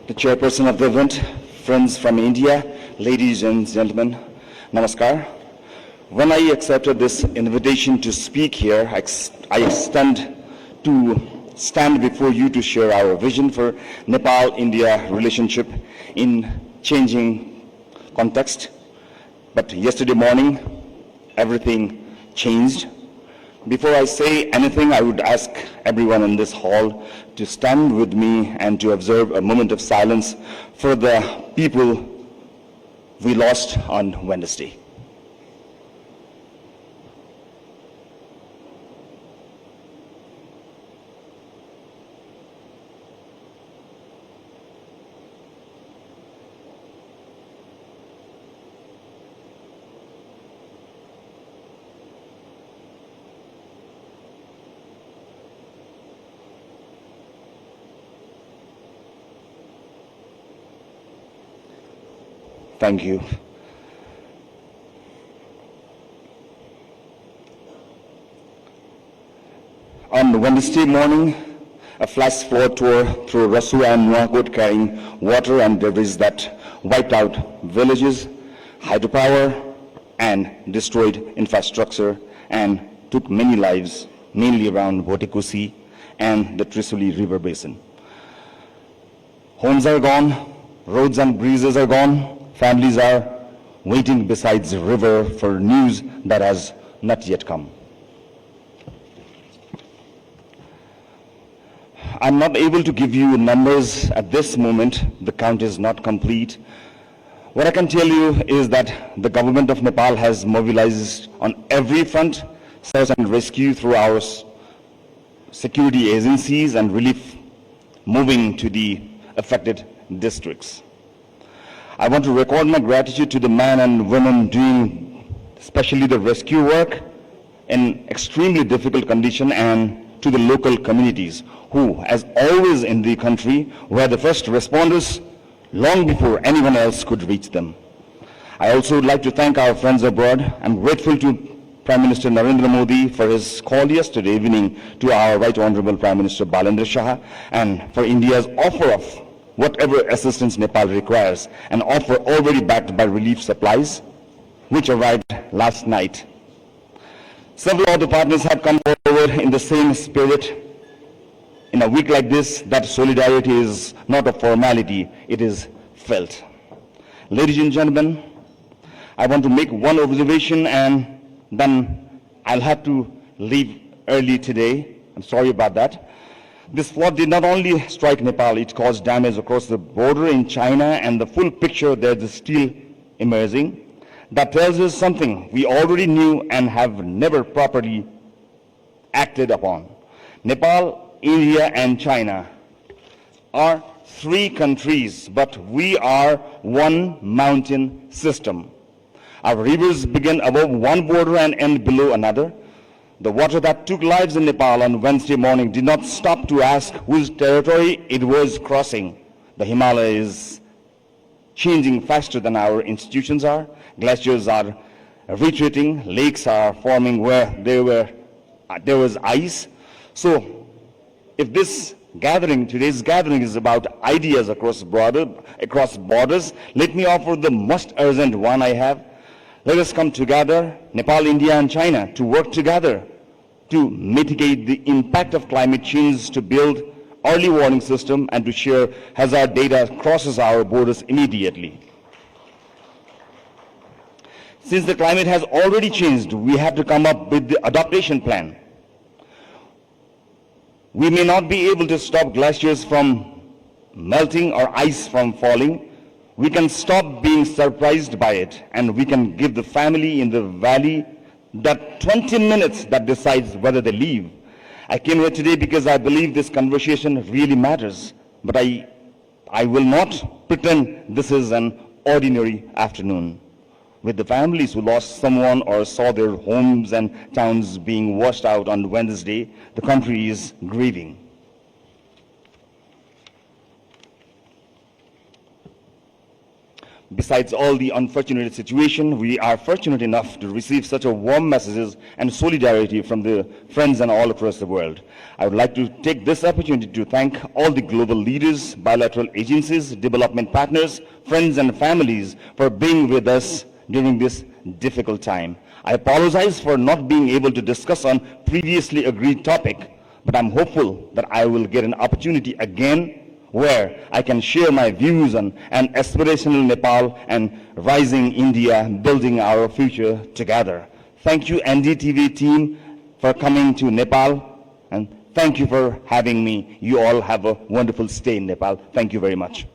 the chairperson of the event, friends from India, ladies and gentlemen, namaskar. When I accepted this invitation to speak here, I extend to stand before you to share our vision for Nepal-India relationship in changing context. But yesterday morning, everything changed. Before I say anything, I would ask everyone in this hall to stand with me and to observe a moment of silence for the people we lost on Wednesday. Thank you. On Wednesday morning, a flash flood tore through Rasua and Nuakot carrying water and debris that wiped out villages, hydropower, and destroyed infrastructure and took many lives, mainly around Botikusi and the Trisuli River Basin. Homes are gone, roads and bridges are gone, families are waiting beside the river for news that has not yet come. I'm not able to give you numbers at this moment. The count is not complete. What I can tell you is that the government of Nepal has mobilized on every front, search and rescue through our security agencies and relief moving to the affected districts. I want to record my gratitude to the men and women doing especially the rescue work in extremely difficult condition, and to the local communities who, as always in the country, were the first responders long before anyone else could reach them. I also would like to thank our friends abroad. I'm grateful to Prime Minister Narendra Modi for his call yesterday evening to our Right Honorable Prime Minister Balendra Shah, and for India's offer of whatever assistance Nepal requires, an offer already backed by relief supplies, which arrived last night. Several other partners have come forward in the same spirit. In a week like this, that solidarity is not a formality, it is felt. Ladies and gentlemen, I want to make one observation and then I'll have to leave early today. I'm sorry about that. This flood did not only strike Nepal, it caused damage across the border in China, and the full picture there is still emerging. That tells us something we already knew and have never properly acted upon. Nepal, India, and China are three countries, but we are one mountain system. Our rivers begin above one border and end below another. The water that took lives in Nepal on Wednesday morning did not stop to ask whose territory it was crossing. The Himalaya is changing faster than our institutions are. Glaciers are retreating. Lakes are forming where there was ice. So if today's gathering is about ideas across borders, let me offer the most urgent one I have. Let us come together, Nepal, India, and China, to work together to mitigate the impact of climate change, to build early warning system, and to share hazard data crosses our borders immediately. Since the climate has already changed, we have to come up with the adaptation plan. We may not be able to stop glaciers from melting or ice from falling. We can stop being surprised by it, and we can give the family in the valley that 20 minutes that decides whether they leave. I came here today because I believe this conversation really matters, but I will not pretend this is an ordinary afternoon. With the families who lost someone or saw their homes and towns being washed out on Wednesday, the country is grieving. Besides all the unfortunate situation, we are fortunate enough to receive such a warm messages and solidarity from the friends and all across the world. I would like to take this opportunity to thank all the global leaders, bilateral agencies, development partners, friends and families for being with us during this difficult time. I apologize for not being able to discuss on previously agreed topic, but I'm hopeful that I will get an opportunity again where I can share my views on an aspirational Nepal and rising India, building our future together. Thank you, NDTV team, for coming to Nepal, and thank you for having me. You all have a wonderful stay in Nepal. Thank you very much.